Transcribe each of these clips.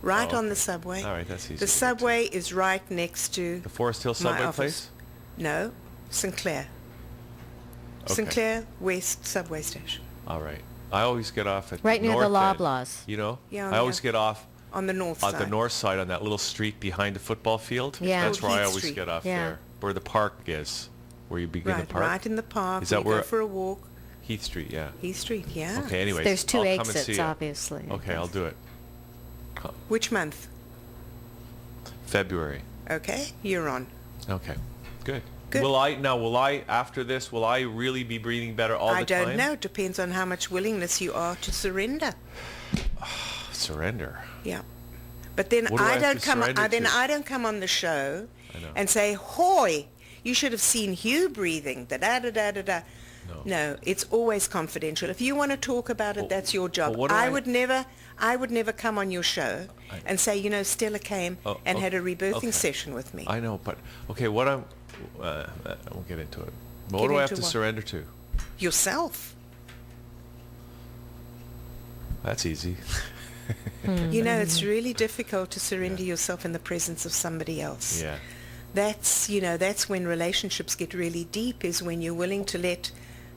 right Oh, on the okay. subway. All right, that's easy. The to get subway is right next to to. The Forest Hill my subway office. place? No, Sinclair. Okay. Sinclair West subway station. All right. I always get off at Right the near the north end, Loblaws. you know? Yeah, I always yeah. get off On the north on side. the north side on that little street behind the football field. Yeah. That's called where I Heath always Street. get off Yeah. there, where the park is, where you begin the Right, park. right in the park. Is that you where- go for a walk. Heath Street, yeah. Heath Street, yeah. Okay, anyways. There's two I'll come and see exits, you. obviously. Okay, I'll do it. Which month? February. Okay, you're on. Okay, good. Good. Will I, after this, will I really be breathing better all I the time? don't know. It depends on how much willingness you are to surrender. Surrender. Yeah. But then What do I I have don't to come. surrender Then to? I don't come on the show I know. and say, "Hoy, you should have seen Hugh breathing." Da da da da da da. No. No, it's always confidential. If you want to talk about it, Well, that's your job. well, what do I I- would never come on your show and say, you know, Stella came and had a rebirthing okay. session with me. I know, but okay, what I won't get into it. But what Get do I have into to what? surrender to? Yourself. That's easy. You know, it's really difficult to surrender yourself in the presence of somebody else. Yeah. That's when relationships get really deep, is when you're willing to let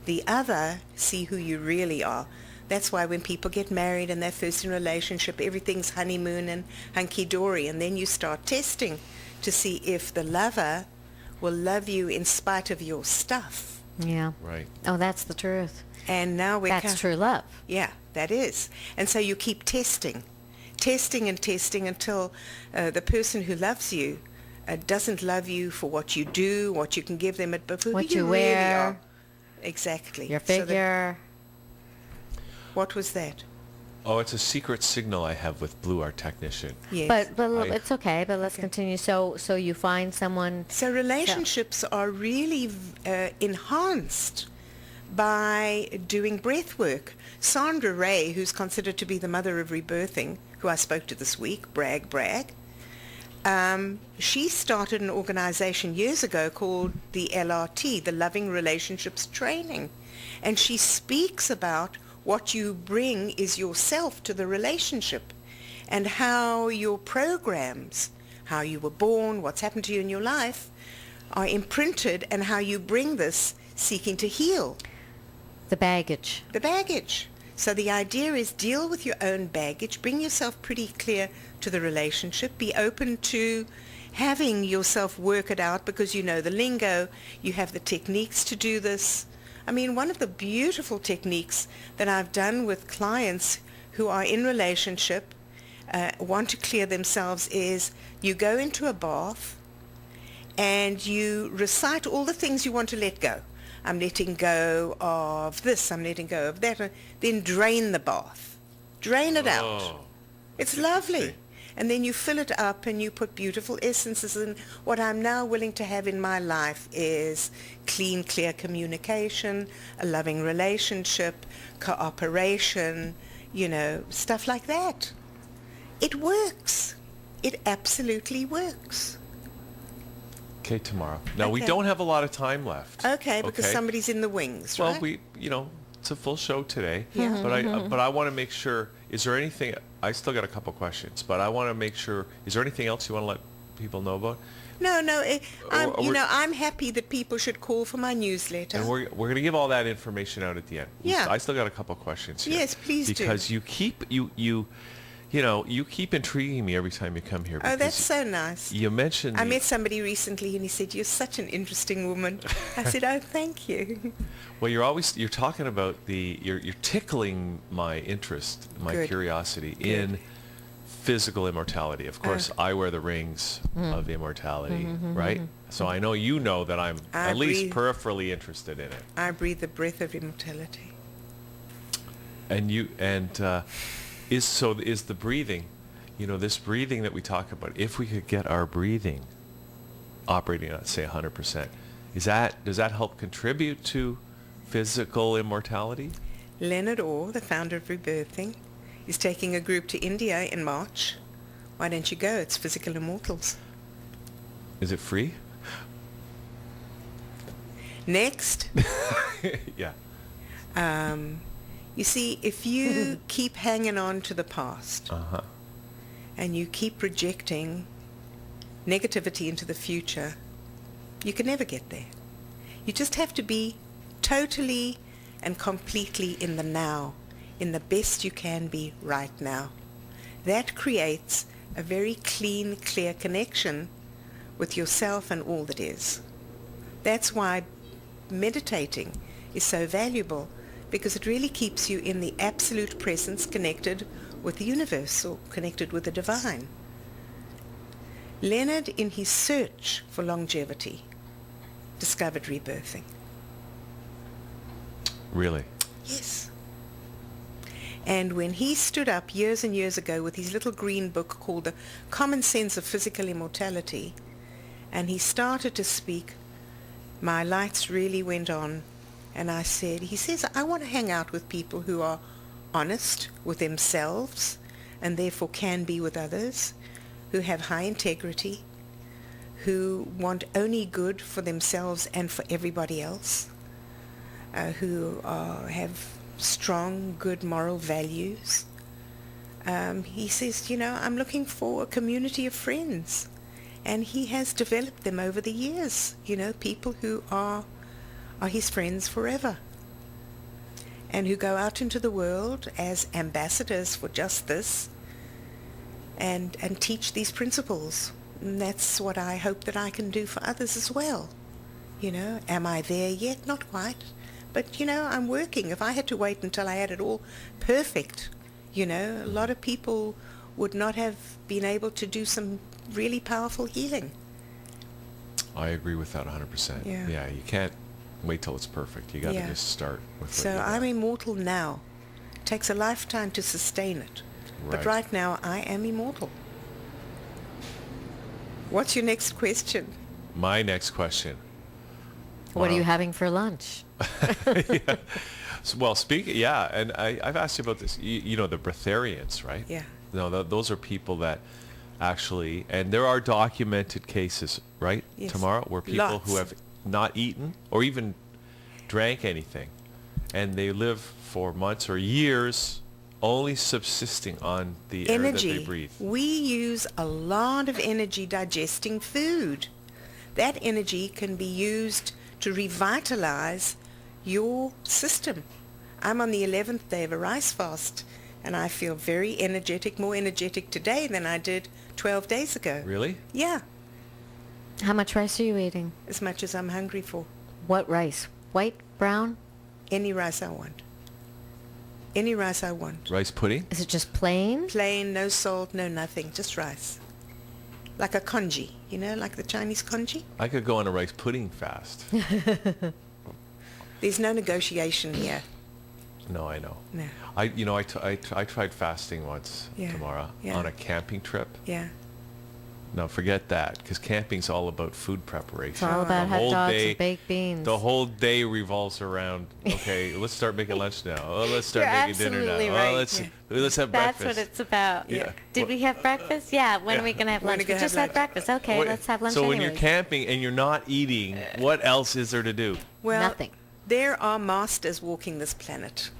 the other see who you really are. That's why when people get married and they're first in a relationship, everything's honeymoon and hunky-dory, and then you start testing to see if the lover will love you in spite of your stuff. Yeah. Right. Oh, that's the truth. And now we're That's true love. Yeah, that is. And so you keep testing and testing until the person who loves you doesn't love you for what you do, what you can give them, but for What who you really wear. are. Exactly. Your So figure. what was that? Oh, it's a secret signal I have with Blue, our technician. Yes. But I- it's okay. But let's continue. So you find someone. So relationships are really enhanced by doing breath work. Sandra Ray, who's considered to be the mother of rebirthing, who I spoke to this week, brag, she started an organization years ago called the LRT, the Loving Relationships Training. And she speaks about what you bring is yourself to the relationship, and how your programs, how you were born, what's happened to you in your life, are imprinted, and how you bring this seeking to heal The baggage. the baggage. So the idea is deal with your own baggage, bring yourself pretty clear to the relationship, be open to having yourself work it out, because you know the lingo, you have the techniques to do this. I mean, one of the beautiful techniques that I've done with clients who are in relationship, want to clear themselves, is you go into a bath and you recite all the things you want to let go. I'm letting go of this, I'm letting go of that. Then drain the bath. Drain it out. Oh, It's lovely. interesting. And then you fill it up and you put beautiful essences in. What I'm now willing to have in my life is clean, clear communication, a loving relationship, cooperation, you know, stuff like that. It works. It absolutely works. Okay, tomorrow. Now, we Okay. don't have a lot of time left. Okay, because somebody's in the wings, Well, right? it's a full show today. Yeah. But I want to make sure, is there anything, I still got a couple questions, but I want to make sure, is there anything else you want to let people know about? No, we're- I'm happy that people should call for my newsletter. And we're going to give all that information out at the end. Yeah. I still got a couple questions here. Yes, please do. Because you keep you keep intriguing me every time you come here. Oh, that's because so nice. You mentioned I met somebody recently and he said, "You're such an interesting woman." I said, "Oh, thank you." well, you're talking about you're tickling my interest, my Good. curiosity Good. in physical immortality. Of course, I wear the rings of immortality, right? So I know you know that I'm I at least breathe- peripherally interested in it. I breathe the breath of immortality. Is the breathing, this breathing that we talk about, if we could get our breathing operating at, say, 100%, does that help contribute to physical immortality? Leonard Orr, the founder of Rebirthing, is taking a group to India in March. Why don't you go? It's Physical Immortals. Is it free? Next, Yeah. you see, if you keep hanging on to the past Uh-huh. and you keep projecting negativity into the future, you can never get there. You just have to be totally and completely in the now, in the best you can be right now. That creates a very clean, clear connection with yourself and all that is. That's why meditating is so valuable, because it really keeps you in the absolute presence, connected with the universe or connected with the divine. Leonard, in his search for longevity, discovered rebirthing. Really? Yes. And when he stood up years and years ago with his little green book called The Common Sense of Physical Immortality, and he started to speak, my lights really went on, and he says, I want to hang out with people who are honest with themselves and therefore can be with others, who have high integrity, who want only good for themselves and for everybody else, who have strong, good moral values. He says, I'm looking for a community of friends. And he has developed them over the years, people who are his friends forever, and who go out into the world as ambassadors for just this and teach these principles. And that's what I hope that I can do for others as well. Am I there yet? Not quite. But, I'm working. If I had to wait until I had it all perfect, a lot of people would not have been able to do some really powerful healing. I agree with that 100%. Yeah. You can't wait till it's perfect. You got to just start with what So you got. I'm immortal now. It takes a lifetime to sustain it. But Right. right now, I am immortal. What's your next question? My next question. What are you Wow. having for lunch? Yeah. Well, and I've asked you about this. You know, the breatharians, right? Yeah. No, those are people that actually, and there are documented cases, right, Yes. Tamara, where people Lots. who have not eaten or even drank anything, and they live for months or years only subsisting on the air that Energy. they breathe. We use a lot of energy digesting food. That energy can be used to revitalize your system. I'm on the 11th day of a rice fast, and I feel very energetic, more energetic today than I did 12 days ago. Really? Yeah, How much rice are you eating? as much as I'm hungry for. What rice? White, brown? Any rice I want. Any rice I want. Rice pudding? Is it just plain? Plain, no salt, no nothing, just rice. Like a congee, like the Chinese congee. I could go on a rice pudding fast. There's no negotiation here. No, I know. No. I tried fasting once, Yeah, Tamara, yeah. on a camping trip. Yeah. No, forget that, because camping's all about food preparation. It's all about The hot whole dogs day- and baked beans. The whole day revolves around, okay, let's start making lunch now. Oh, let's start You're making dinner now. absolutely Oh, right. let's have That's breakfast. what it's about. Yeah. Did we have breakfast? Yeah. When are we going to have When are lunch? we gonna We just have had lunch? breakfast. Okay, Wait, let's have lunch So when you're anyways. camping and you're not eating, what else is there to do? Well, Nothing. there are masters walking this planet.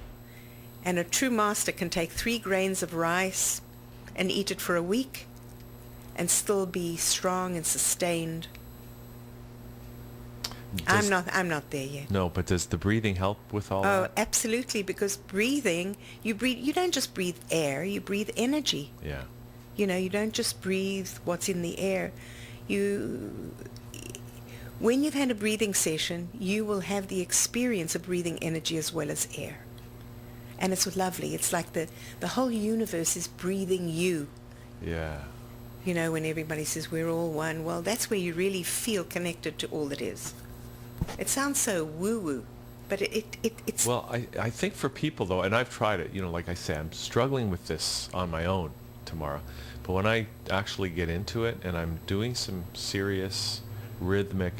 And a true master can take 3 grains of rice and eat it for a week and still be strong and sustained. Does- I'm not there yet. No, but does the breathing help with all Oh, that? absolutely, because you don't just breathe air, you breathe energy. Yeah. You don't just breathe what's in the air. When you've had a breathing session, you will have the experience of breathing energy as well as air. And it's lovely. It's like the whole universe is breathing you. Yeah. When everybody says we're all one, well, that's where you really feel connected to all that is. It sounds so woo-woo, but it's... Well, I think for people, though, and I've tried it, like I say, I'm struggling with this on my own, Tamara. But when I actually get into it and I'm doing some serious, rhythmic,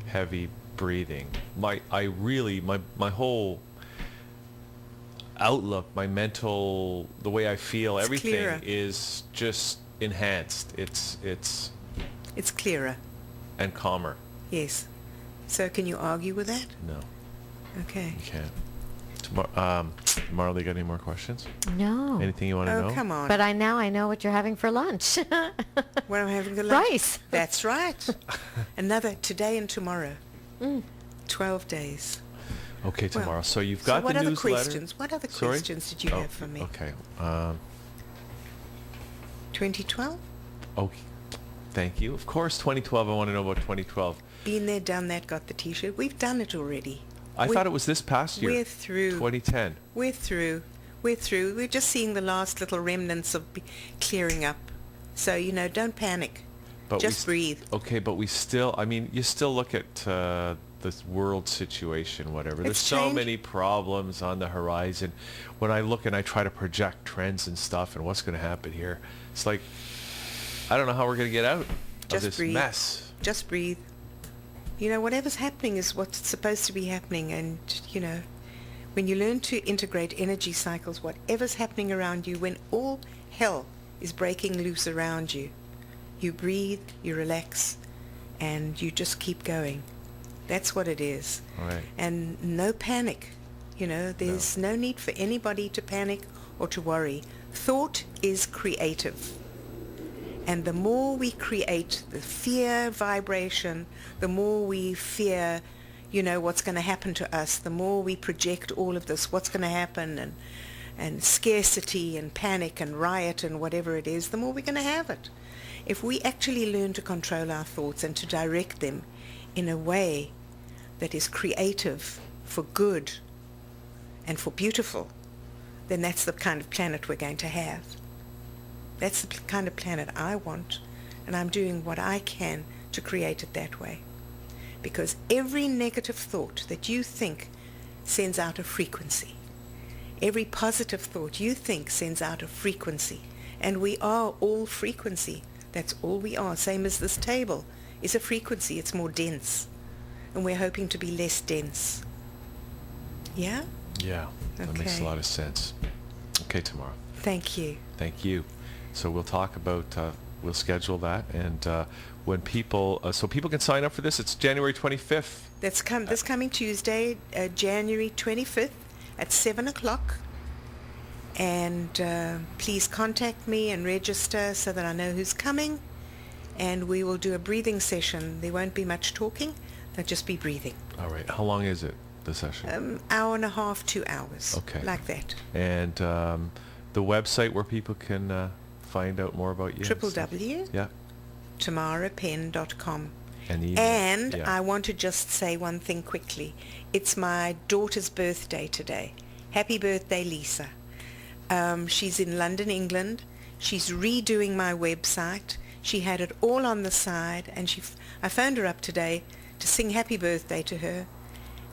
heavy breathing, my whole outlook, my mental, the way I feel, It's everything clearer. is just enhanced. It's It's clearer, and calmer. yes. So can you argue with that? No, Okay. you can't. Tomorrow, Marley, got any more questions? No. Anything you want to know? Oh, come on. But I know what you're having for lunch. What am I having for lunch? Rice. That's right. Another today and tomorrow. Mm. 12 days. Okay, Well, tomorrow. So you've so got what the other newsletter. questions? What other Sorry? questions did you Oh, have for me? Okay. 2012? Okay. Thank you. Of course, 2012. I want to know about 2012. Been there, done that, got the T-shirt. We've done it already. I thought it was this past year. We're through. 2010. We're through. We're through. We're just seeing the last little remnants of clearing up. So, don't panic. But Just breathe. Okay, but we still, I mean, you still look at this world situation, whatever. There's It's so changed. many problems on the horizon. When I look and I try to project trends and stuff and what's going to happen here, it's like, I don't know how we're going to get out of Just this breathe. mess. Just breathe. Whatever's happening is what's supposed to be happening. And, when you learn to integrate energy cycles, whatever's happening around you, when all hell is breaking loose around you, you breathe, you relax, and you just keep going. That's what it is. All right. And no panic. There's no need for anybody to panic or to worry. Thought is creative. And the more we create the fear vibration, the more we fear, what's going to happen to us, the more we project all of this, what's going to happen, and scarcity and panic and riot and whatever it is, the more we're going to have it. If we actually learn to control our thoughts and to direct them in a way that is creative for good and for beautiful, then that's the kind of planet we're going to have. That's the kind of planet I want, and I'm doing what I can to create it that way. Because every negative thought that you think sends out a frequency. Every positive thought you think sends out a frequency. And we are all frequency. That's all we are. Same as this table is a frequency. It's more dense. And we're hoping to be less dense. Yeah? Yeah, that makes a Okay. lot of sense. Okay, tomorrow. Thank you. Thank you. So we'll talk about, we'll schedule that, and when people, so people can sign up for this. It's January 25th. That's this coming Tuesday, January 25th at 7 o'clock. And please contact me and register so that I know who's coming. And we will do a breathing session. There won't be much talking. There'll just be breathing. All right. How long is it, the session? Hour and a half, 2 hours. Okay. Like that. And the website where people can find out more about you? and stuff? Yeah. www.tamarapenn.com. And the email. And Yeah. I want to just say one thing quickly. It's my daughter's birthday today. Happy birthday, Lisa. She's in London, England. She's redoing my website. She had it all on the side, and I phoned her up today to sing happy birthday to her.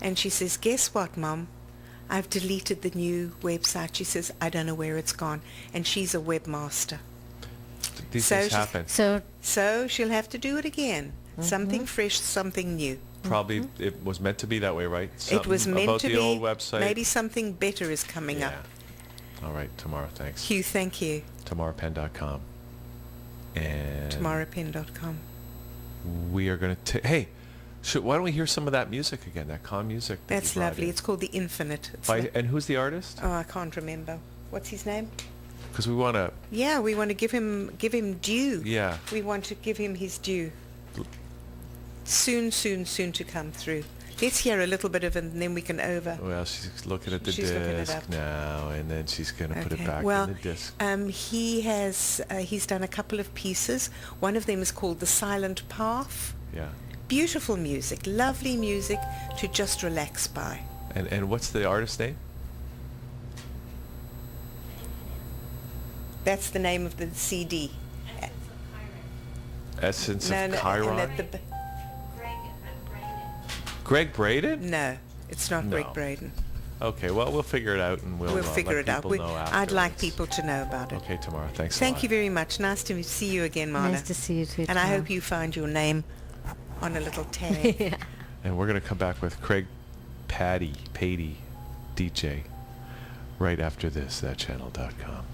And she says, guess what, Mum? I've deleted the new website. She says, I don't know where it's gone. And she's a webmaster. These so things she's- happen. So she'll have to do it again. Something fresh, something new. Probably it was meant to be that way, right? It was Something meant about to the be. old website. Maybe something better is coming Yeah. up. All right, Tamara, thanks. Hugh, thank you. TamaraPenn.com. And TamaraPenn.com. we are going to, hey, why don't we hear some of that music again, that calm music? That That's you brought lovely. in? It's called The Infinite. It's And who's the artist? oh, I can't remember. What's his name? Because we want to, Yeah, we want to give him due. yeah. We want to give him his due. Soon to come through. Let's hear a little bit of it, and then we can over. Well, she's looking at the She's looking it disc up. now, and then she's going to put it Okay. back Well, in the disc. he's done a couple of pieces. One of them is called The Silent Path. Yeah. Beautiful music, lovely music to just relax by. And what's the artist's name? That's the name of the CD. Essence of and Chiron? at the Greg Braden? no, it's not Greg No. Braden. Okay, well, we'll figure it out, and we'll Figure let it out. people know I'd like afterwards. people to know about it. Okay, Tamara, thanks a lot. Thank you very much. Nice to see you again, Marla. Nice to see you too. And I Tom. hope you find your name on a little tag. Yeah. And we're going to come back with Craig Patey, DJ, right after this, ThatChannel.com.